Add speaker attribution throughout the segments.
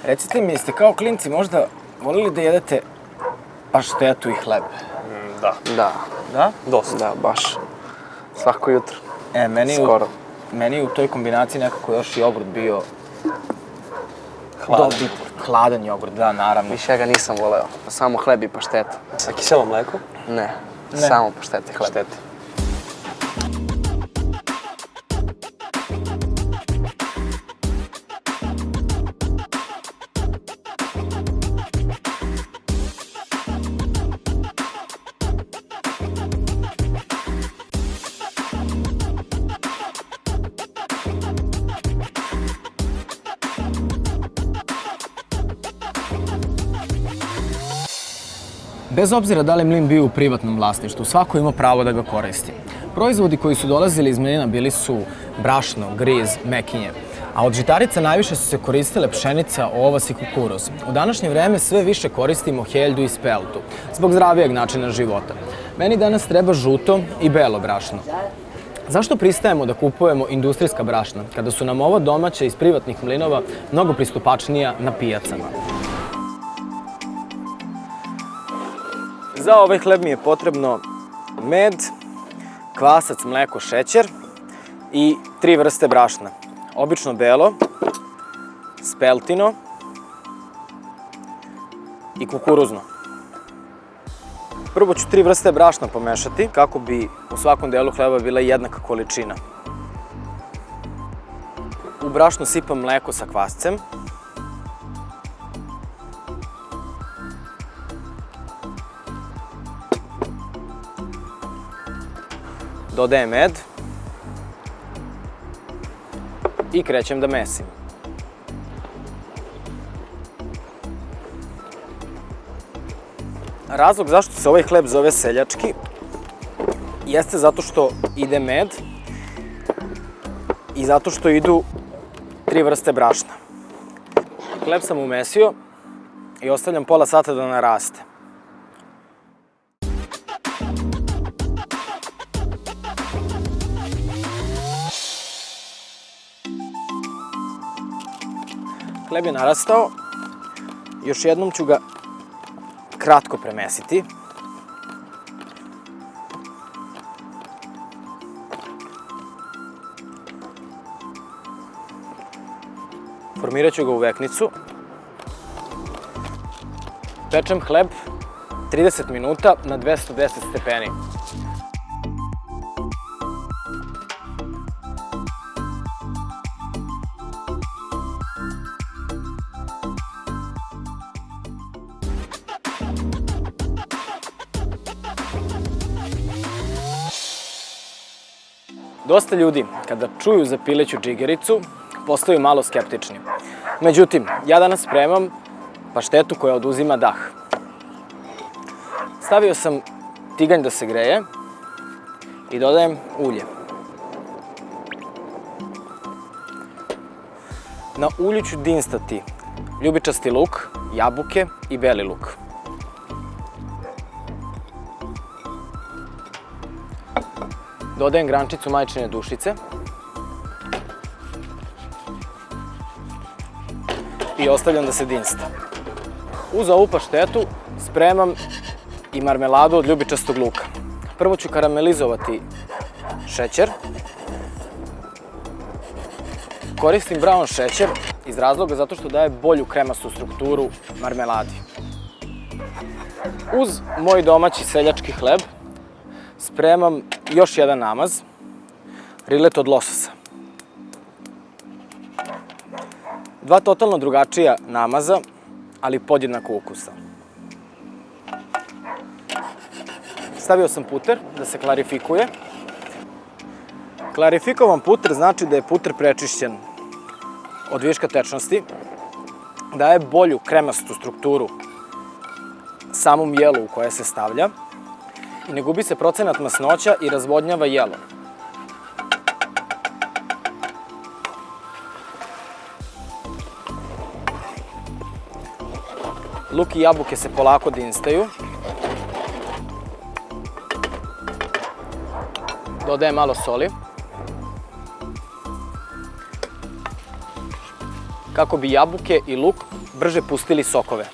Speaker 1: Recite mi, jeste kao klinci možda volili da jedete paštetu i hleb?
Speaker 2: Da.
Speaker 3: Da.
Speaker 1: Da?
Speaker 2: Dosta.
Speaker 3: Da, baš. Svako jutro.
Speaker 1: Skoro. Meni u toj kombinaciji nekako još jogurt bio...
Speaker 2: Hladan.
Speaker 1: Hladan jogurt, da, naravno.
Speaker 3: Više ja ga nisam voleo. Samo hleb i pašteta.
Speaker 2: Sa kiselo mleko?
Speaker 3: Ne. Samo pašteta i hleb.
Speaker 2: Šteti.
Speaker 1: Bez obzira da li mlin bio u privatnom vlasništvu, svako ima pravo da ga koristi. Proizvodi koji su dolazili iz mlina bili su brašno, griz, mekinje. A od žitarica najviše su se koristile pšenica, ovas i kukuruz. U današnje vreme sve više koristimo heljdu i speltu, zbog zdravijeg načina života. Meni danas treba žuto i belo brašno. Zašto pristajemo da kupujemo industrijska brašna, kada su nam ova domaća iz privatnih mlinova mnogo pristupačnija na pijacama? Za ovaj hleb mi je potrebno med, kvasac, mleko, šećer i 3 vrste brašna. Obično belo, speltino i kukuruzno. Prvo ću 3 vrste brašna pomešati kako bi u svakom delu hleba bila jednaka količina. U brašno sipam mleko sa kvascem. Dodajem med i krećem da mesim. Razlog zašto se ovaj hleb zove seljački jeste zato što ide med i zato što idu 3 vrste brašna. Hleb sam umesio i ostavljam pola sata da naraste. Hleb je narastao, još jednom ću ga kratko premesiti. Formirat ću ga u veknicu. Pečem hleb 30 minuta na 210 stepeni. Dosta ljudi, kada čuju za pileću džigericu, postaju malo skeptični. Međutim, ja danas spremam paštetu koja oduzima dah. Stavio sam tiganj da se greje i dodajem ulje. Na ulju ću dinstati ljubičasti luk, jabuke i beli luk. Dodajem grančicu majčine dušice i ostavljam da se dinsta. Uz ovu paštetu spremam i marmeladu od ljubičastog luka. Prvo ću karamelizovati šećer. Koristim brown šećer iz razloga zato što daje bolju kremastu strukturu marmeladi. Uz moj domaći seljački hleb spremam još jedan namaz, rilet od lososa. 2 totalno drugačija namaza, ali podjednako ukusa. Stavio sam puter da se klarifikuje. Klarifikovan puter znači da je puter prečišćen od viška tečnosti, daje bolju kremastu strukturu samom jelu u koje se stavlja i ne gubi se procenat masnoća i razvodnjava jelo. Luk i jabuke se polako dinstaju. Dodajem malo soli. kako bi jabuke i luk brže pustili sokove.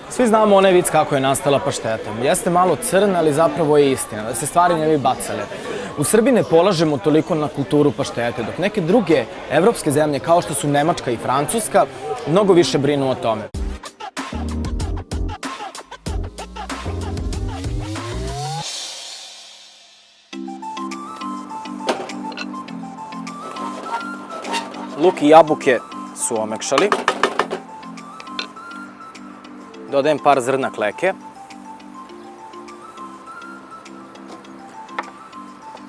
Speaker 1: Svi znamo onaj vic kako je nastala pašteta. Jeste malo crn, ali zapravo je istina, da se stvari ne bi bacale. U Srbiji ne polažemo toliko na kulturu paštete, dok neke druge evropske zemlje, kao što su Nemačka i Francuska, mnogo više brinu o tome. Luk i jabuke su omekšali. Dodajem par zrna kleke.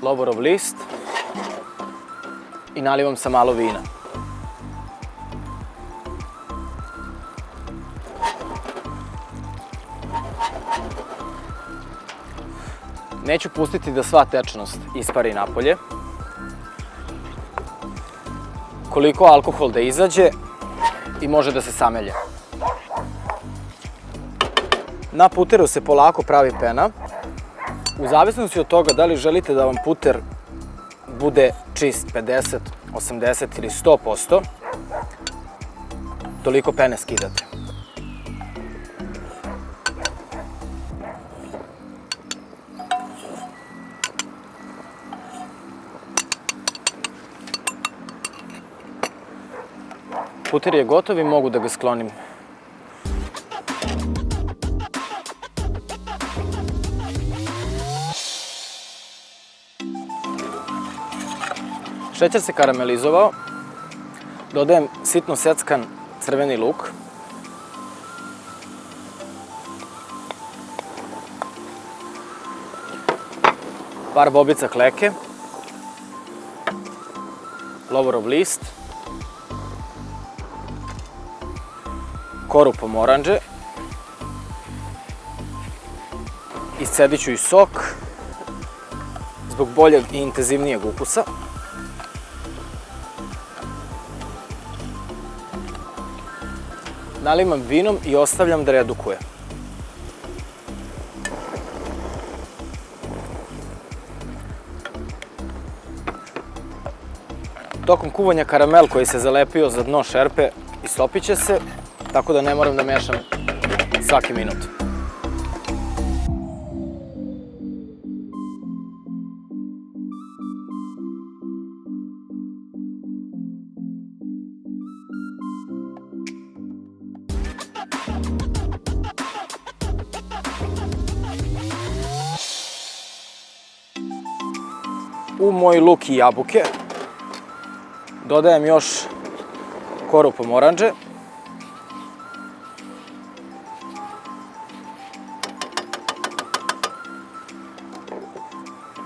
Speaker 1: Lovorov list. I nalivam sa malo vina. Neću pustiti da sva tečnost ispari napolje. Koliko alkohol da izađe i može da se samelje. Na puteru se polako pravi pena. U zavisnosti od toga da li želite da vam puter bude čist 50, 80 ili 100%, toliko pene skidate. Puter je gotov i mogu da ga sklonim. Šećer se karamelizovao. Dodajem sitno seckan crveni luk. Par bobica kleke. Lovorov list. Koru pomoranđe. Iscedit ću i sok zbog boljeg i intenzivnijeg ukusa. Nalivam vinom i ostavljam da redukuje. Tokom kuvanja karamel koji se zalepio za dno šerpe istopit će se, tako da ne moram da mešam svaki minut. U moj luk i jabuke dodajem još koru pomoranđe.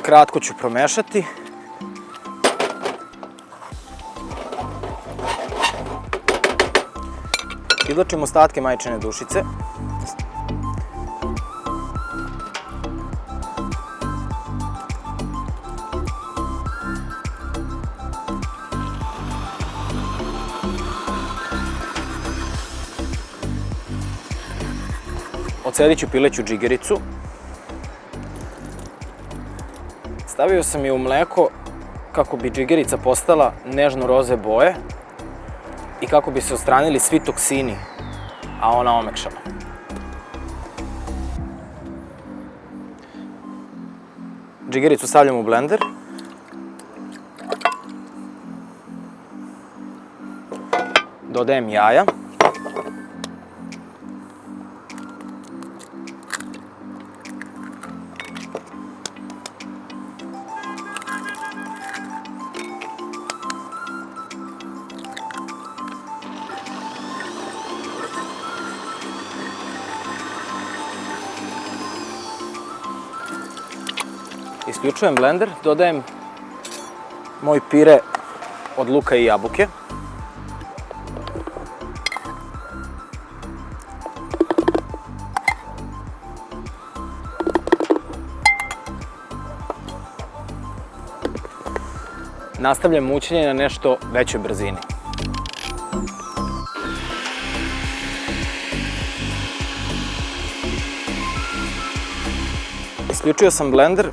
Speaker 1: Kratko ću promešati. Izvlačim ostatke majčine dušice. Odcedit ću pileću džigericu. Stavio sam je u mleko kako bi džigerica postala nežno-roze boje i kako bi se odstranili svi toksini, a ona omekšala. Džigericu stavljam u blender. Dodajem jaja. Isključujem blender, dodajem moj pire od luka i jabuke. Nastavljam mućenje na nešto većoj brzini. Isključio sam blender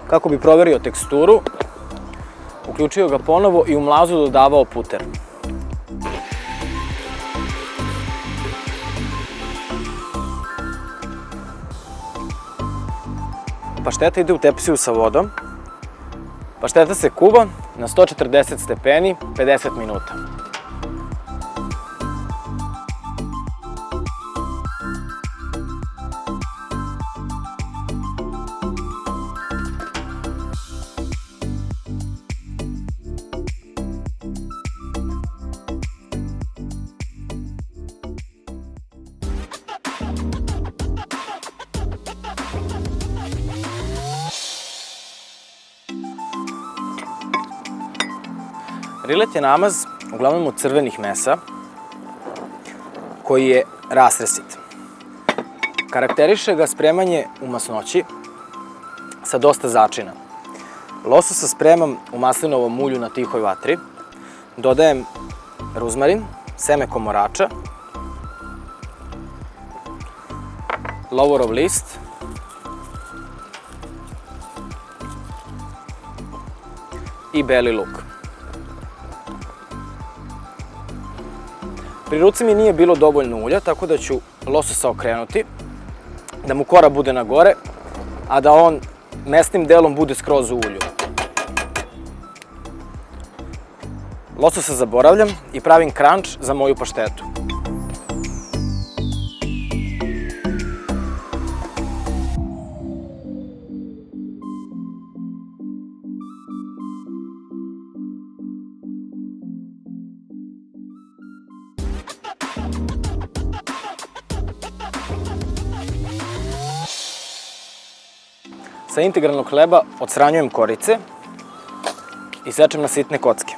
Speaker 1: kako bi proverio teksturu. Uključio ga ponovo i u mlazu dodavao puter. Pašteta ide u tepsiju sa vodom. Pašteta se kuva na 140 stepeni 50 minuta. Rilet je namaz uglavnom od crvenih mesa koji je rastresit. Karakteriše ga spremanje u masnoći sa dosta začina. Lososa spremam u maslinovom ulju na tihoj vatri. Dodajem ruzmarin, seme komorača, lovorov list, i beli luk. Pri ruci mi nije bilo dovoljno ulja, tako da ću lososa okrenuti, da mu kora bude na gore, a da on mesnim delom bude skroz u ulju. Lososa zaboravljam i pravim kranč za moju paštetu. Sa integralnog hleba odstranjujem korice i sečem na sitne kocke.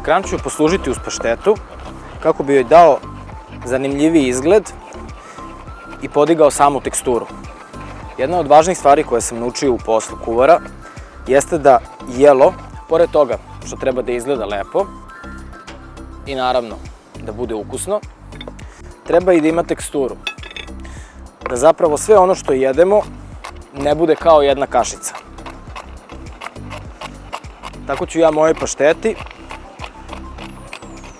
Speaker 1: Kranč ću poslužiti uz paštetu kako bi joj dao zanimljiviji izgled i podigao samu teksturu. Jedna od važnih stvari koje sam naučio u poslu kuvara jeste da jelo, pored toga što treba da izgleda lepo i naravno da bude ukusno, treba i da ima teksturu. Da zapravo sve ono što jedemo ne bude kao jedna kašica. Tako ću ja mojoj pašteti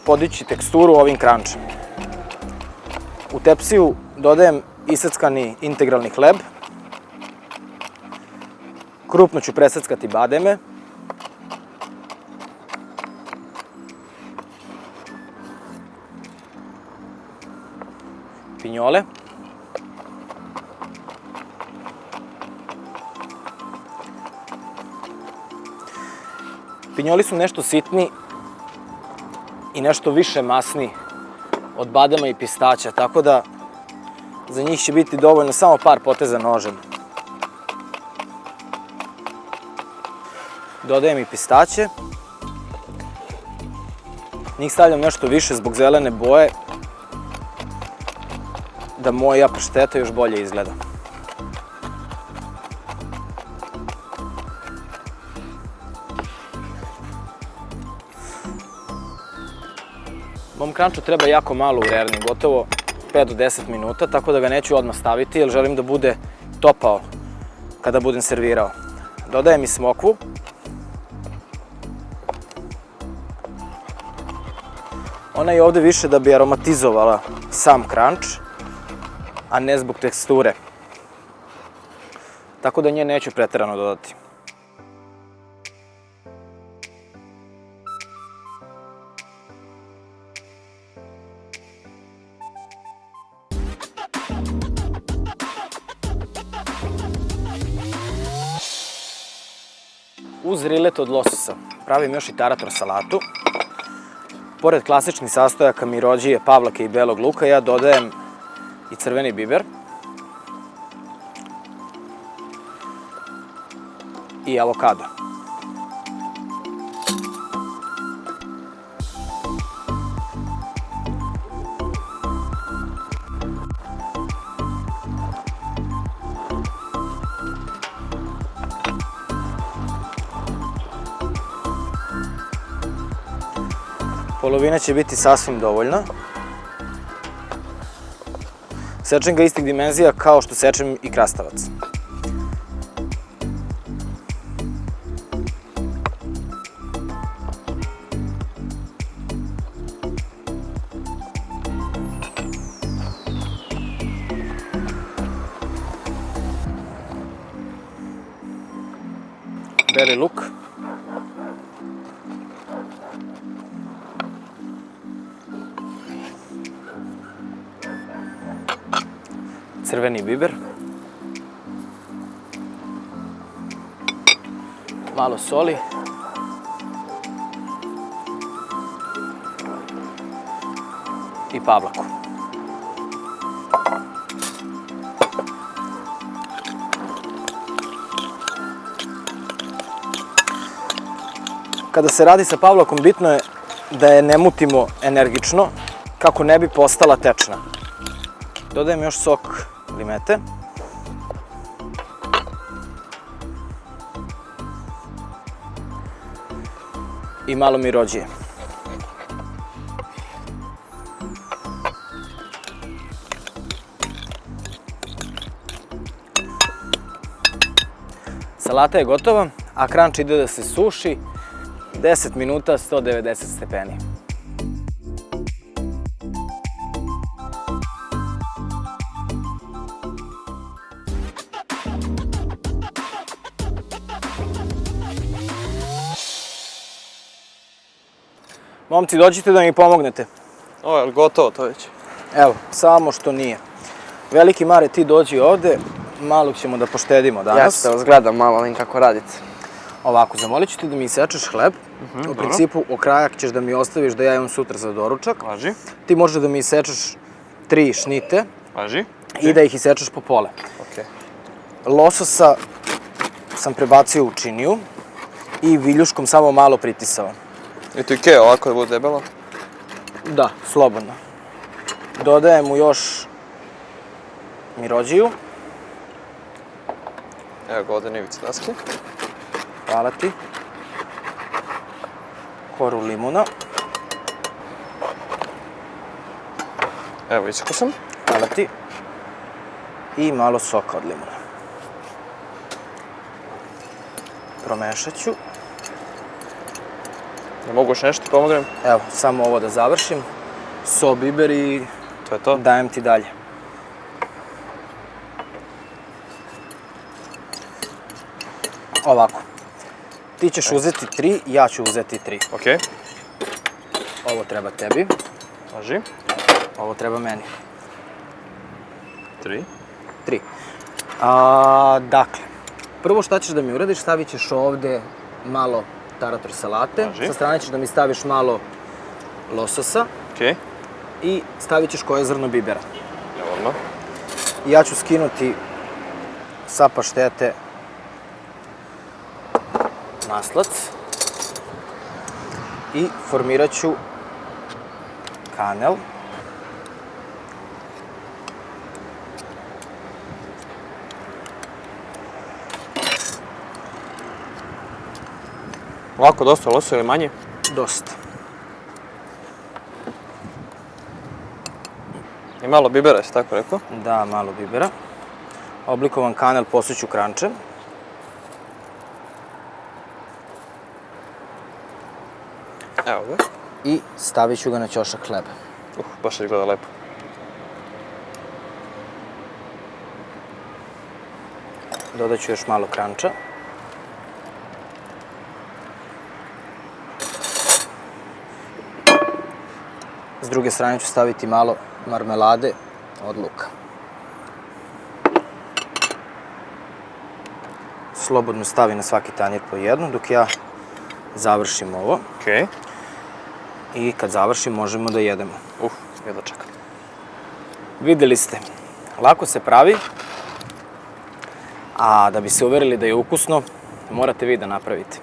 Speaker 1: podići teksturu ovim krančem. U tepsiju dodajem iseckani integralni hleb. Krupno ću preseckati bademe. Pinjole. Pinjoli su nešto sitni i nešto više masni od badema i pistaća, tako da za njih će biti dovoljno samo par poteza nožem. Dodajem i pistaće. Njih stavljam nešto više zbog zelene boje, da moja pašteta još bolje izgleda. Mom kranču treba jako malo u rerni, gotovo 5 do 10 minuta, tako da ga neću odmah staviti jer želim da bude topao kada budem servirao. Dodajem i smokvu. Ona je ovde više da bi aromatizovala sam kranč, a ne zbog teksture. Tako da nje neću preterano dodati. Uz rilet od lososa pravim još i tarator salatu. Pored klasičnih sastojaka mirođije, pavlake i belog luka, ja dodajem i crveni biber i avokado. Polovina će biti sasvim dovoljna. Sečem ga istih dimenzija kao što sečem i krastavac. Beli luk. Crveni biber. Malo soli. I pavlaku. Kada se radi sa pavlakom, bitno je da je ne mutimo energično, kako ne bi postala tečna. Dodajem još sok limete. I malo mirođije. Salata je gotova, a kranč ide da se suši 10 minuta 190 stepeni. Momci, dođite da mi pomognete.
Speaker 2: O, je li gotovo to već?
Speaker 1: Evo, samo što nije. Veliki Mare, ti dođi ovde, malog ćemo da poštedimo danas.
Speaker 3: Ja ću da vas gledam malo, vidim kako radite.
Speaker 1: Ovako, zamolit ću ti da mi isečeš hleb. U principu, okrajak ćeš da mi ostaviš da ja imam sutra za doručak.
Speaker 2: Važi.
Speaker 1: Ti možeš da mi isečeš 3 šnite
Speaker 2: Važi.
Speaker 1: i da ih isečeš po pole.
Speaker 2: Okej.
Speaker 1: Lososa sam prebacio u činiju i viljuškom samo malo pritisao.
Speaker 2: I to Ikea ovako da bude debelo?
Speaker 1: Da, slobodno. Dodajem mu još mirođiju.
Speaker 2: Evo ga ovde Ivica daske.
Speaker 1: Hvala ti. Koru limuna.
Speaker 2: Evo, isekao sam.
Speaker 1: Hvala ti. I malo soka od limuna. Promešat ću.
Speaker 2: Ne mogu još nešto pomognem?
Speaker 1: Evo, samo ovo da završim. So, biber i
Speaker 2: To je to.
Speaker 1: dajem ti dalje. Ovako. Ti ćeš uzeti 3, ja ću uzeti 3.
Speaker 2: Okej.
Speaker 1: Ovo treba tebi,
Speaker 2: Važi.
Speaker 1: ovo treba meni.
Speaker 2: 3.
Speaker 1: 3. Dakle, prvo šta ćeš da mi uradiš, stavit ćeš ovde malo tarator salate,
Speaker 2: Važi.
Speaker 1: sa strane ćeš da mi staviš malo lososa
Speaker 2: Okej.
Speaker 1: i stavit ćeš koje zrno bibera.
Speaker 2: Dovoljno.
Speaker 1: Ja ću skinuti sa paštete maslac i formirat ću kanel.
Speaker 2: Ovako dosta loso ili manje?
Speaker 1: Dosta.
Speaker 2: I malo bibera, jesi tako rekao?
Speaker 1: Da, malo bibera. Oblikovan kanel posuću krančem.
Speaker 2: Evo ga.
Speaker 1: I stavit ću ga na ćošak hleba.
Speaker 2: Baš izgleda lepo.
Speaker 1: Dodat ću još malo kranča. S druge strane ću staviti malo marmelade od luka. Slobodno stavi na svaki tanjir po jedno dok ja završim ovo.
Speaker 2: Okej.
Speaker 1: I kad završim možemo da jedemo.
Speaker 2: Jedva čekam.
Speaker 1: Videli ste, lako se pravi, a da bi se uverili da je ukusno, morate vi da napravite.